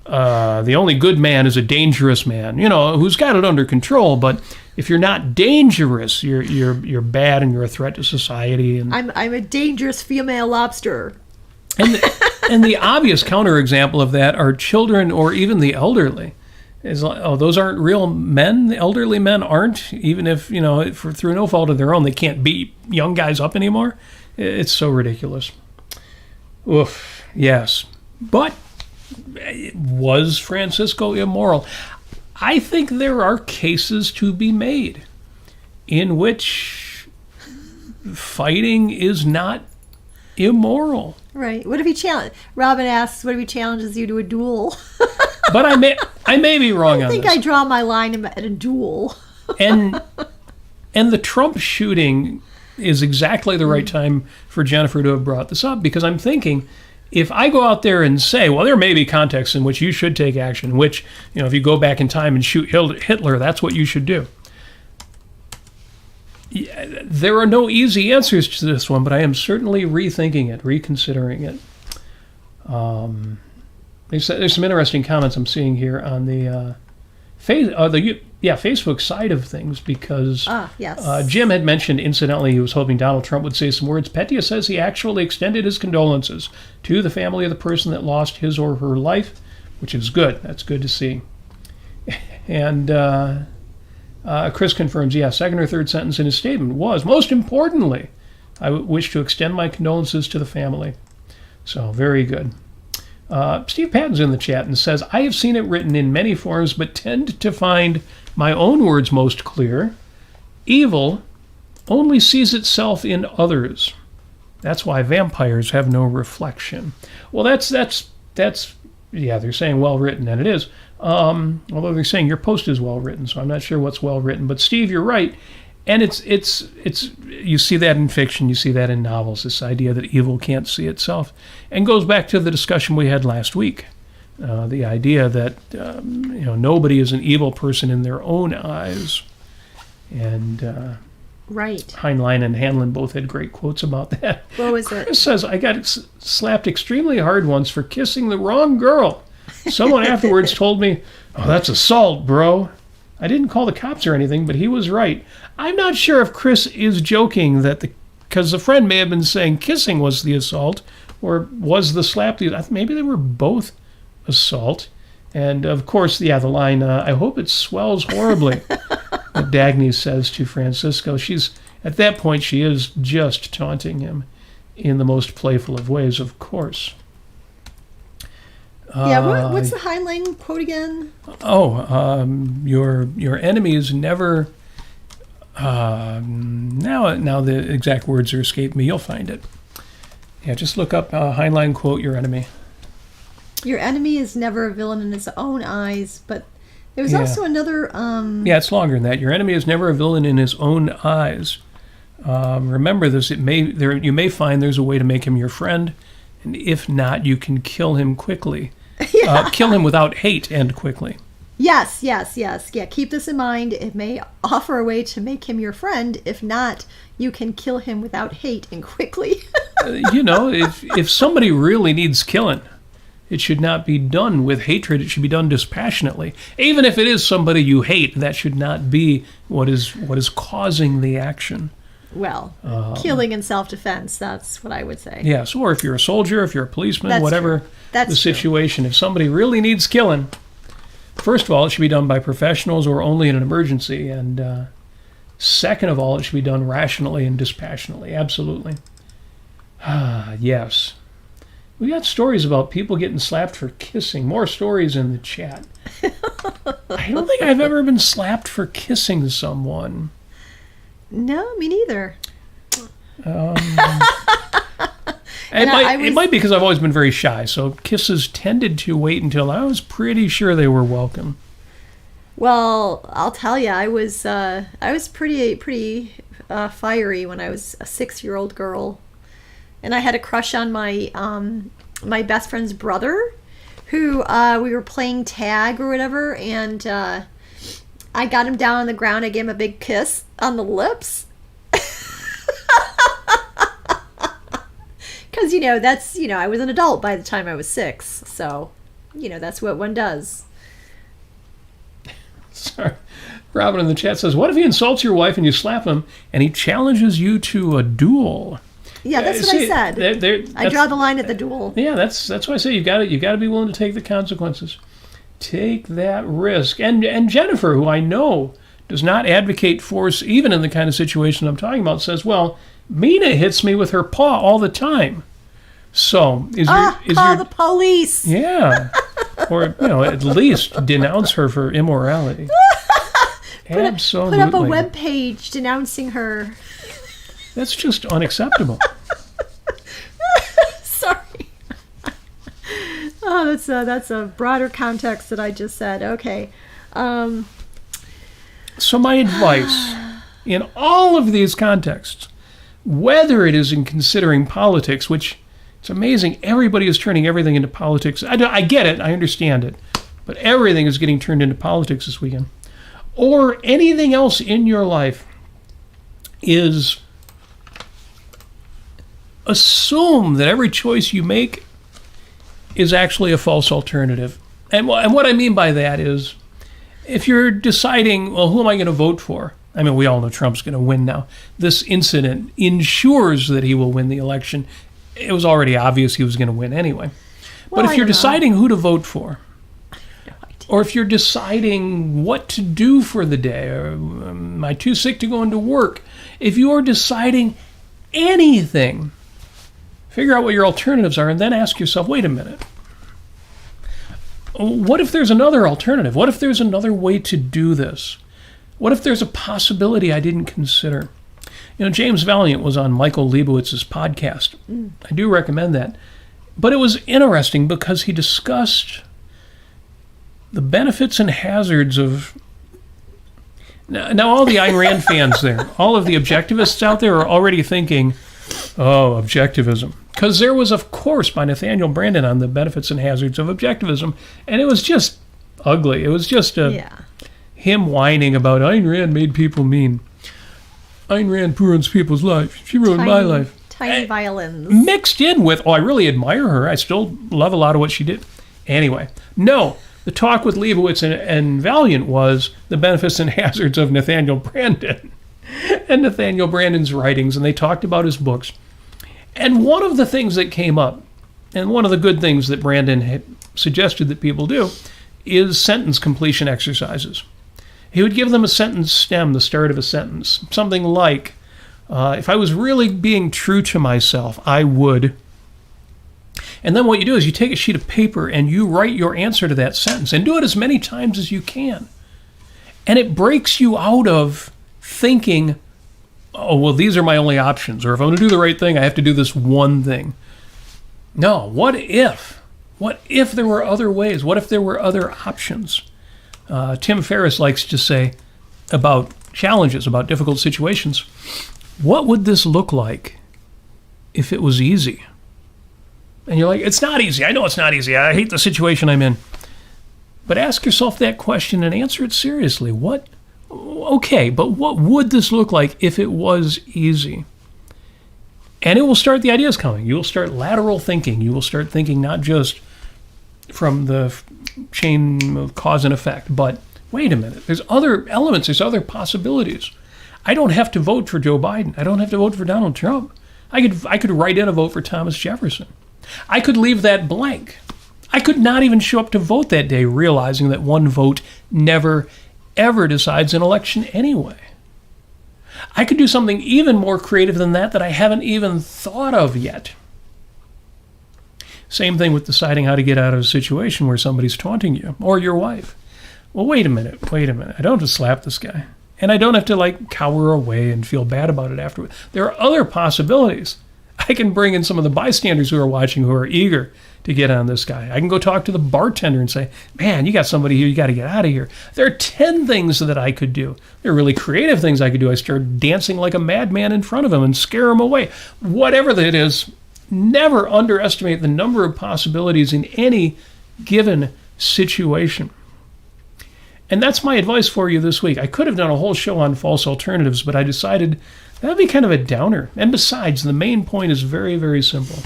the only good man is a dangerous man, who's got it under control. But if you're not dangerous, you're bad and you're a threat to society. And I'm a dangerous female lobster. And the obvious counterexample of that are children or even the elderly. Is like, those aren't real men. The elderly men aren't, even if, through no fault of their own, they can't beat young guys up anymore. It's so ridiculous. Oof, yes. But was Francisco immoral? I think there are cases to be made in which fighting is not immoral. Right. What if he Robin asks, what if he challenges you to a duel? But I may be wrong on this. I think I draw my line at a duel. and the Trump shooting is exactly the right time for Jennifer to have brought this up, because I'm thinking, if I go out there and say, well, there may be contexts in which you should take action, which, if you go back in time and shoot Hitler, that's what you should do. There are no easy answers to this one, but I am certainly rethinking it, reconsidering it. There's some interesting comments I'm seeing here on the Facebook side of things, because yes. Jim had mentioned, incidentally, he was hoping Donald Trump would say some words. Pettia says he actually extended his condolences to the family of the person that lost his or her life, which is good. That's good to see. And Chris confirms, second or third sentence in his statement was, most importantly, I wish to extend my condolences to the family. So, very good. Steve Patton's in the chat and says, I have seen it written in many forms, but tend to find my own words most clear. Evil only sees itself in others. That's why vampires have no reflection. Well, that's they're saying well written, and it is. Although they're saying your post is well written, so I'm not sure what's well written. But Steve, you're right. And it's you see that in fiction, you see that in novels, this idea that evil can't see itself, and goes back to the discussion we had last week, the idea that nobody is an evil person in their own eyes, and right. Heinlein and Hanlon both had great quotes about that. What was it? Chris says, I got slapped extremely hard once for kissing the wrong girl. Someone afterwards told me, "Oh, that's assault, bro." I didn't call the cops or anything, but he was right. I'm not sure if Chris is joking because the friend may have been saying kissing was the assault, or was the slap maybe they were both assault. And of course, the line, I hope it swells horribly, that Dagny says to Francisco. At that point, she is just taunting him in the most playful of ways, of course. What's the Heinlein quote again? Your enemy is never. Now the exact words are escaping me. You'll find it. Yeah, just look up Heinlein quote. Your enemy. Your enemy is never a villain in his own eyes, but there was also another. Yeah, it's longer than that. Your enemy is never a villain in his own eyes. Remember this. You may find there's a way to make him your friend, and if not, you can kill him quickly. Kill him without hate and quickly. Yes. Yeah, keep this in mind. It may offer a way to make him your friend. If not, you can kill him without hate and quickly. If somebody really needs killing, it should not be done with hatred. It should be done dispassionately. Even if it is somebody you hate, that should not be what is causing the action. Well, killing in self-defense, that's what I would say. Yes, or if you're a soldier, if you're a policeman, that's whatever true. That's the situation, if somebody really needs killing, first of all, it should be done by professionals or only in an emergency. And second of all, it should be done rationally and dispassionately. Absolutely. Yes. We got stories about people getting slapped for kissing. More stories in the chat. I don't think I've ever been slapped for kissing someone. No, me neither. It might be because I've always been very shy, so kisses tended to wait until I was pretty sure they were welcome. Well, I'll tell you, I was pretty fiery when I was a 6-year-old girl, and I had a crush on my best friend's brother, who we were playing tag or whatever, and I got him down on the ground. I gave him a big kiss on the lips. Because Because, that's, I was an adult by the time I was 6. So, that's what one does. Sorry. Robin in the chat says, what if he insults your wife and you slap him and he challenges you to a duel? Yeah, that's what I said. I draw the line at the duel. Yeah, that's why I say you got to be willing to take the consequences. Take that risk. And Jennifer, who I know does not advocate force even in the kind of situation I'm talking about, says, well, Mina hits me with her paw all the time. So call the police. Yeah. Or, at least denounce her for immorality. Absolutely. Put up a webpage denouncing her. That's just unacceptable. Sorry. Oh, that's a broader context that I just said. Okay. So my advice in all of these contexts, whether it is in considering politics, which it's amazing, everybody is turning everything into politics. I get it, I understand it, but everything is getting turned into politics this weekend. Or anything else in your life, is assume that every choice you make is actually a false alternative. And what I mean by that is, if you're deciding, well, who am I going to vote for? I mean, we all know Trump's going to win now. This incident ensures that he will win the election. It was already obvious he was going to win anyway. But if you're deciding who to vote for, or if you're deciding what to do for the day, or am I too sick to go into work? If you're deciding anything, figure out what your alternatives are and then ask yourself, wait a minute. What if there's another alternative? What if there's another way to do this? What if there's a possibility I didn't consider? James Valiant was on Michael Leibowitz's podcast. I do recommend that. But it was interesting because he discussed the benefits and hazards of... Now all the Ayn Rand fans there, all of the objectivists out there are already thinking, oh, objectivism. Because there was, of course, by Nathaniel Branden on the benefits and hazards of objectivism, and it was just ugly. It was just him whining about Ayn Rand made people mean. Ayn Rand ruins people's lives. She ruined my life. Tiny violins. Mixed in with, I really admire her. I still love a lot of what she did. Anyway, no. The talk with Leibowitz and Valiant was the benefits and hazards of Nathaniel Branden and Nathaniel Branden's writings, and they talked about his books. And one of the things that came up, and one of the good things that Branden had suggested that people do, is sentence completion exercises. He would give them a sentence stem, the start of a sentence, something like, if I was really being true to myself, I would... And then what you do is you take a sheet of paper and you write your answer to that sentence, and do it as many times as you can. And it breaks you out of thinking, oh, well, these are my only options, or if I'm going to do the right thing, I have to do this one thing. No, what if? What if there were other ways? What if there were other options? Tim Ferriss likes to say about challenges, about difficult situations, what would this look like if it was easy? And you're like, it's not easy. I know it's not easy. I hate the situation I'm in. But ask yourself that question and answer it seriously. Okay, but what would this look like if it was easy? And it will start the ideas coming. You will start lateral thinking. You will start thinking not just from the chain of cause and effect, but wait a minute. There's other elements. There's other possibilities. I don't have to vote for Joe Biden. I don't have to vote for Donald Trump. I could write in a vote for Thomas Jefferson. I could leave that blank. I could not even show up to vote that day, realizing that one vote never, ever decides an election anyway. I could do something even more creative than that I haven't even thought of yet. Same thing with deciding how to get out of a situation where somebody's taunting you, or your wife. Well, wait a minute. I don't have to slap this guy. And I don't have to cower away and feel bad about it afterwards. There are other possibilities. I can bring in some of the bystanders who are watching who are eager to get on this guy. I can go talk to the bartender and say, man, you got somebody here, you got to get out of here. There are 10 things that I could do. There are really creative things I could do. I start dancing like a madman in front of him and scare him away. Whatever that is, never underestimate the number of possibilities in any given situation. And that's my advice for you this week. I could have done a whole show on false alternatives, but I decided that would be kind of a downer. And besides, the main point is very, very simple.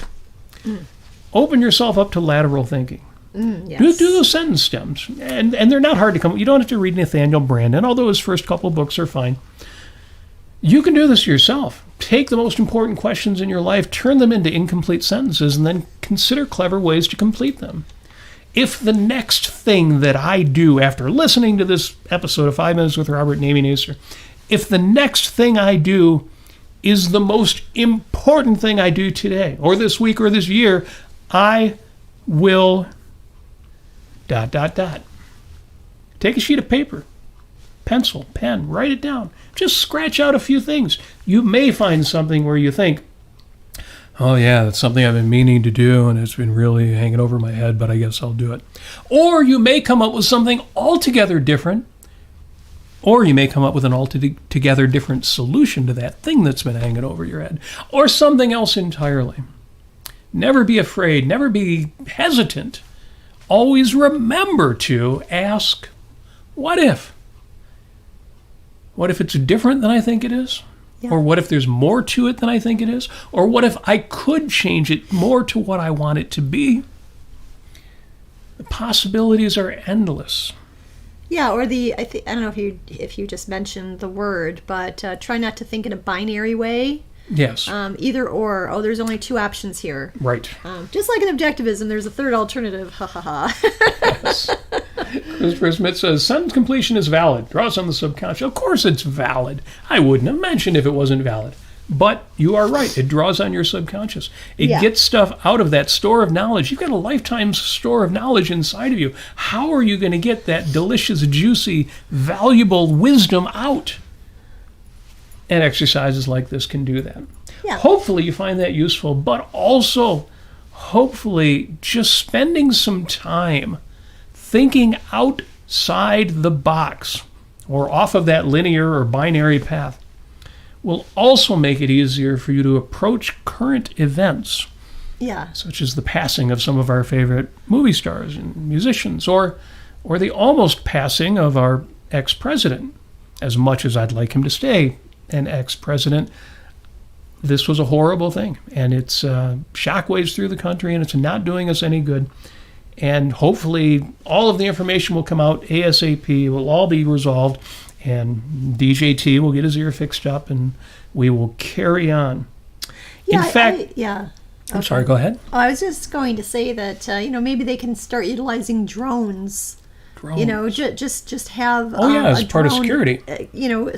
Open yourself up to lateral thinking. Yes. Do those sentence stems. And they're not hard to come. You don't have to read Nathaniel Branden, although his first couple books are fine. You can do this yourself. Take the most important questions in your life, turn them into incomplete sentences, and then consider clever ways to complete them. If the next thing that I do after listening to this episode of 5 Minutes with Robert and Amy Nasir, if the next thing I do is the most important thing I do today, or this week, or this year, I will... ... Take a sheet of paper, pencil, pen, write it down. Just scratch out a few things. You may find something where you think, oh yeah, that's something I've been meaning to do and it's been really hanging over my head, but I guess I'll do it. Or you may come up with something altogether different, or you may come up with an altogether different solution to that thing that's been hanging over your head, or something else entirely. Never be afraid, never be hesitant. Always remember to ask, what if? What if it's different than I think it is? Yeah. Or what if there's more to it than I think it is? Or what if I could change it more to what I want it to be? The possibilities are endless. Yeah, or I don't know if you just mentioned the word, but try not to think in a binary way. Yes. Either or. Oh, there's only two options here. Right. Just like in objectivism, there's a third alternative. Ha ha ha. Yes. Christopher Smith says, sentence completion is valid. Draws on the subconscious. Of course it's valid. I wouldn't have mentioned if it wasn't valid. But you are right. It draws on your subconscious. It gets stuff out of that store of knowledge. You've got a lifetime's store of knowledge inside of you. How are you going to get that delicious, juicy, valuable wisdom out? And exercises like this can do that. Yeah. Hopefully you find that useful, but also hopefully just spending some time thinking outside the box or off of that linear or binary path will also make it easier for you to approach current events. Yeah. Such as the passing of some of our favorite movie stars and musicians, or the almost passing of our ex-president. As much as I'd like him to stay an ex-president, this was a horrible thing, and it's shockwaves through the country, and it's not doing us any good. And hopefully all of the information will come out ASAP, it will all be resolved, and DJT will get his ear fixed up, and we will carry on. Yeah, in fact, I'm sorry, go ahead. Oh, I was just going to say that maybe they can start utilizing drones. Just have as part of security. A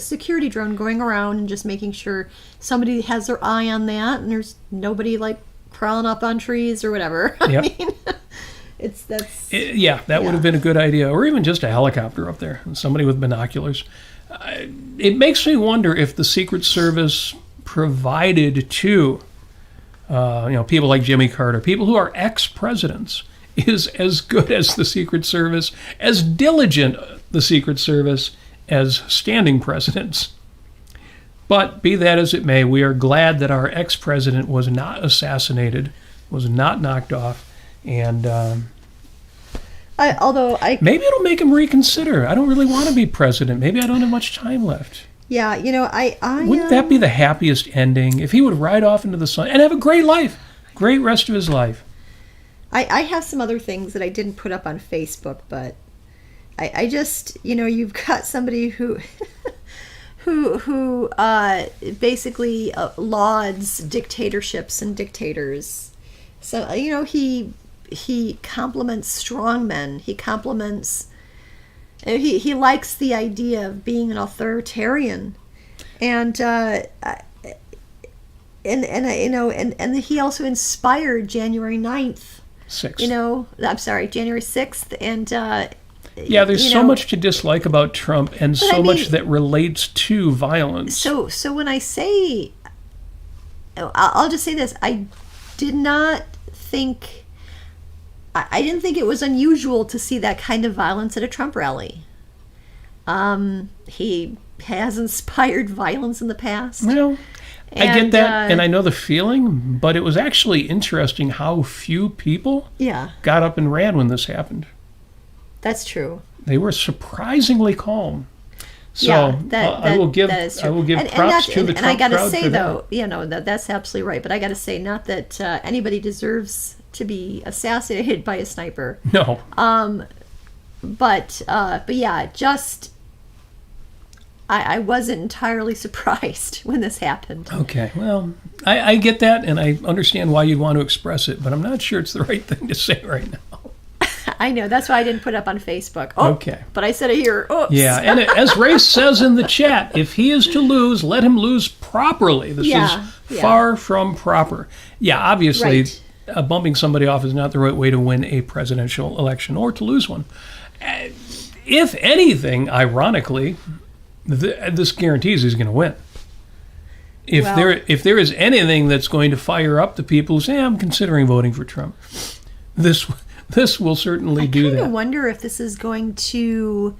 security drone going around and just making sure somebody has their eye on that, and there's nobody like crawling up on trees or whatever. Yep. I mean, that would have been a good idea, or even just a helicopter up there, and somebody with binoculars. It makes me wonder if the Secret Service provided to people like Jimmy Carter, people who are ex-presidents, is as good as the Secret Service, as diligent the Secret Service as standing presidents. But be that as it may, we are glad that our ex-president was not assassinated, was not knocked off, and maybe it'll make him reconsider. I don't really want to be president. Maybe I don't have much time left. Yeah, wouldn't that be the happiest ending if he would ride off into the sun and have a great life, great rest of his life? I have some other things that I didn't put up on Facebook, but I just, you've got somebody who who basically lauds dictatorships and dictators. So, he compliments strongmen. He compliments, he likes the idea of being an authoritarian. And he also inspired January 9th. 6th. January 6th. And, there's so much to dislike about Trump and so much that relates to violence. So when I say, I'll just say this, I didn't think it was unusual to see that kind of violence at a Trump rally. He has inspired violence in the past. Well, I get that, and I know the feeling, but it was actually interesting how few people got up and ran when this happened. That's true. They were surprisingly calm. So I will give props to the Trump crowd. And I got to say, though, that's absolutely right. But I got to say, not that anybody deserves to be assassinated by a sniper. No. But yeah, just I wasn't entirely surprised when this happened. Okay, well, I get that, and I understand why you'd want to express it, but I'm not sure it's the right thing to say right now. I know, that's why I didn't put it up on Facebook. Oh, okay. But I said it here. Oops. Yeah, and as Ray says in the chat, if he is to lose, let him lose properly. This is far from proper. Yeah, obviously, bumping somebody off is not the right way to win a presidential election or to lose one. If anything, ironically, this guarantees he's going to win. If there is anything that's going to fire up the people who say, I'm considering voting for Trump, this will certainly do that. I kind of wonder if this is going to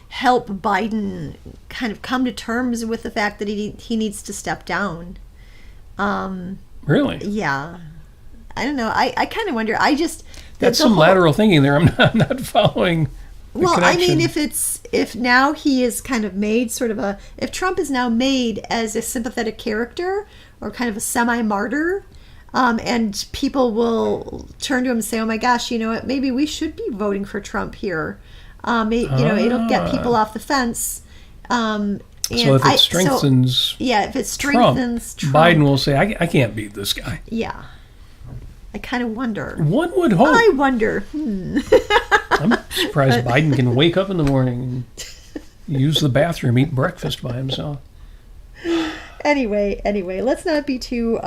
help Biden kind of come to terms with the fact that he needs to step down. Really? Yeah. I don't know. I kind of wonder. That's some lateral thinking there. I'm not following. Well, I mean, if now he is kind of made if Trump is now made as a sympathetic character or kind of a semi-martyr, and people will turn to him and say, oh my gosh, you know what, maybe we should be voting for Trump here. It'll get people off the fence. So if it strengthens Trump, Biden will say, I can't beat this guy. Yeah. I kind of wonder. One would hope. I wonder. I'm surprised Biden can wake up in the morning and use the bathroom, eat breakfast by himself. Anyway, let's not be too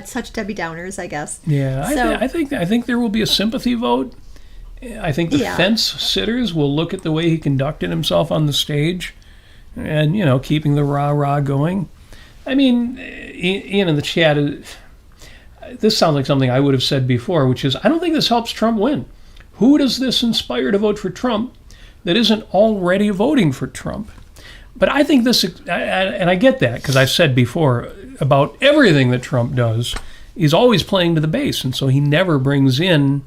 such Debbie Downers, I guess. Yeah, I think there will be a sympathy vote. I think the fence sitters will look at the way he conducted himself on the stage and, keeping the rah-rah going. I mean, Ian in the chat, this sounds like something I would have said before, which is, I don't think this helps Trump win. Who does this inspire to vote for Trump that isn't already voting for Trump? But I think this, and I get that, because I've said before, about everything that Trump does, he's always playing to the base, and so he never brings in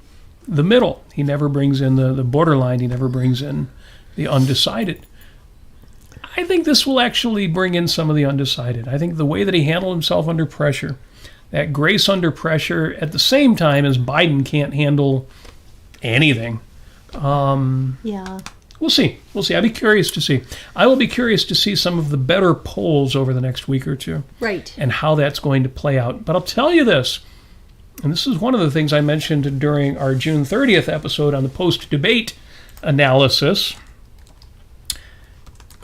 the middle. He never brings in the borderline. He never brings in the undecided. I think this will actually bring in some of the undecided. I think the way that he handled himself under pressure, that grace under pressure, at the same time as Biden can't handle anything. We'll see. I'll be curious to see. I will be curious to see some of the better polls over the next week or two. Right. And how that's going to play out. But I'll tell you this, and this is one of the things I mentioned during our June 30th episode on the post-debate analysis.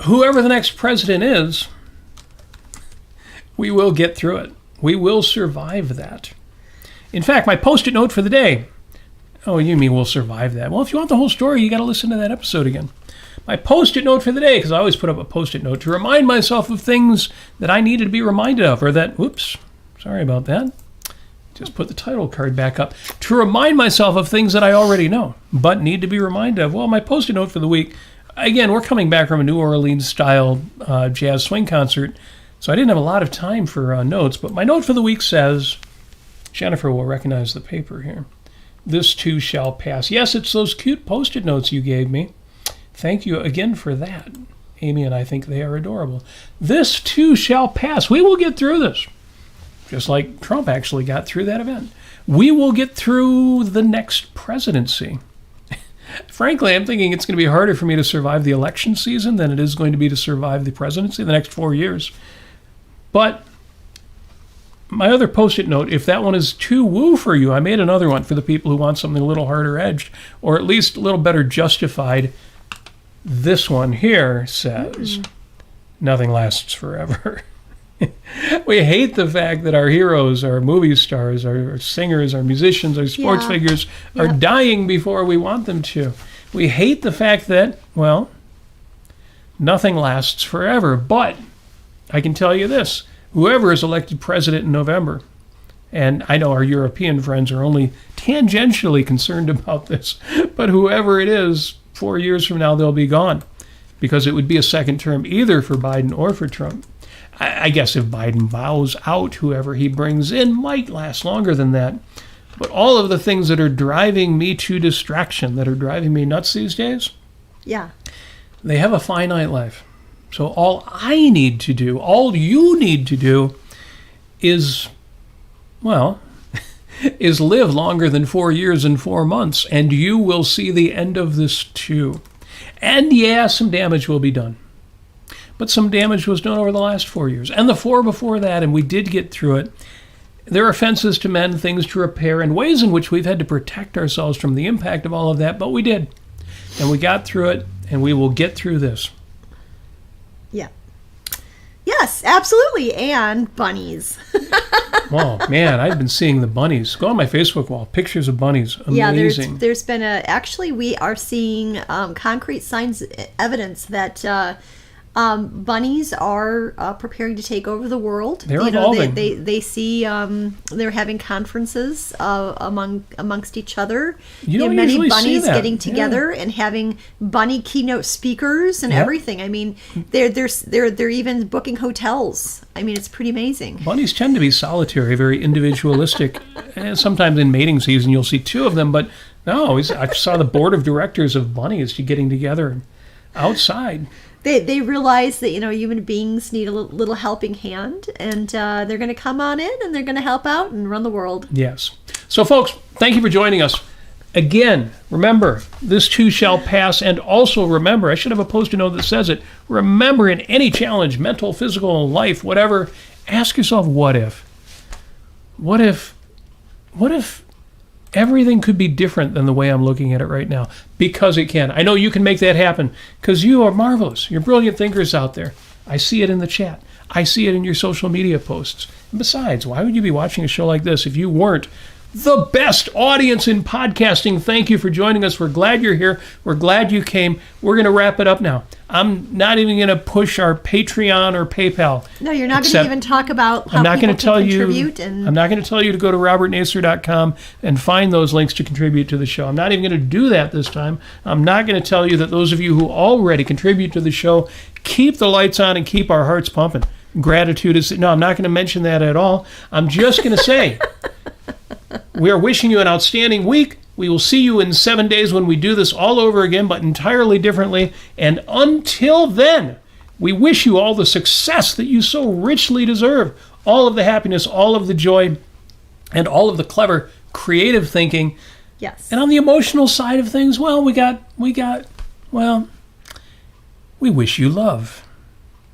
Whoever the next president is, we will get through it. We will survive that. In fact, my Post-it note for the day. Oh, you mean we'll survive that? Well, if you want the whole story, you got to listen to that episode again. My Post-it note for the day, because I always put up a Post-it note to remind myself of things that I needed to be reminded of, or that, whoops, sorry about that. Just put the title card back up. To remind myself of things that I already know, but need to be reminded of. Well, my Post-it note for the week, again, we're coming back from a New Orleans-style jazz swing concert, so I didn't have a lot of time for notes, but my note for the week says, Jennifer will recognize the paper here, this too shall pass. Yes, it's those cute Post-it notes you gave me. Thank you again for that. Amy and I think they are adorable. This too shall pass. We will get through this, just like Trump actually got through that event. We will get through the next presidency. Frankly, I'm thinking it's going to be harder for me to survive the election season than it is going to be to survive the presidency the next 4 years. But my other Post-it note, if that one is too woo for you, I made another one for the people who want something a little harder edged, or at least a little better justified. This one here says, nothing lasts forever. We hate the fact that our heroes, our movie stars, our singers, our musicians, our sports figures are dying before we want them to. We hate the fact that, well, nothing lasts forever. But I can tell you this, whoever is elected president in November, and I know our European friends are only tangentially concerned about this, but whoever it is, 4 years from now, they'll be gone, because it would be a second term either for Biden or for Trump. I guess if Biden bows out, whoever he brings in might last longer than that. But all of the things that are driving me to distraction, that are driving me nuts these days, They have a finite life. So all I need to do, all you need to do is, well, is live longer than 4 years and 4 months, and you will see the end of this too. And yeah, some damage will be done. But some damage was done over the last 4 years, and the 4 before that, and we did get through it. There are fences to mend, things to repair, and ways in which we've had to protect ourselves from the impact of all of that, but we did. And we got through it, and we will get through this. Yeah. Yes, absolutely. And bunnies. Oh, man, I've been seeing the bunnies. Go on my Facebook wall. Pictures of bunnies. Amazing. Yeah, there's been actually, we are seeing concrete signs, evidence that bunnies are preparing to take over the world. They're evolving. They see they're having conferences amongst each other. You don't many usually bunnies see that. getting together and having bunny keynote speakers and everything. I mean, they're even booking hotels. I mean, it's pretty amazing. Bunnies tend to be solitary, very individualistic. And sometimes in mating season you'll see 2 of them, but no, I saw the board of directors of bunnies getting together outside. They realize that, human beings need a little helping hand, and they're going to come on in and they're going to help out and run the world. Yes. So, folks, thank you for joining us. Again, remember, this too shall pass, and also remember, I should have a post-it note that says it, remember in any challenge, mental, physical, life, whatever, ask yourself, what if? What if everything could be different than the way I'm looking at it right now? Because it can. I know you can make that happen because you are marvelous. You're brilliant thinkers out there. I see it in the chat. I see it in your social media posts. And besides, why would you be watching a show like this if you weren't the best audience in podcasting? Thank you for joining us. We're glad you're here. We're glad you came. We're going to wrap it up now. I'm not even going to push our Patreon or PayPal. No, you're not going to even talk about how I'm not people going to tell can you. contribute. I'm not going to tell you to go to robertnasir.com and find those links to contribute to the show. I'm not even going to do that this time. I'm not going to tell you that those of you who already contribute to the show keep the lights on and keep our hearts pumping. Gratitude is... No, I'm not going to mention that at all. I'm just going to say... We are wishing you an outstanding week. We will see you in 7 days when we do this all over again, but entirely differently. And until then, we wish you all the success that you so richly deserve. All of the happiness, all of the joy, and all of the clever, creative thinking. Yes. And on the emotional side of things, well, we wish you love.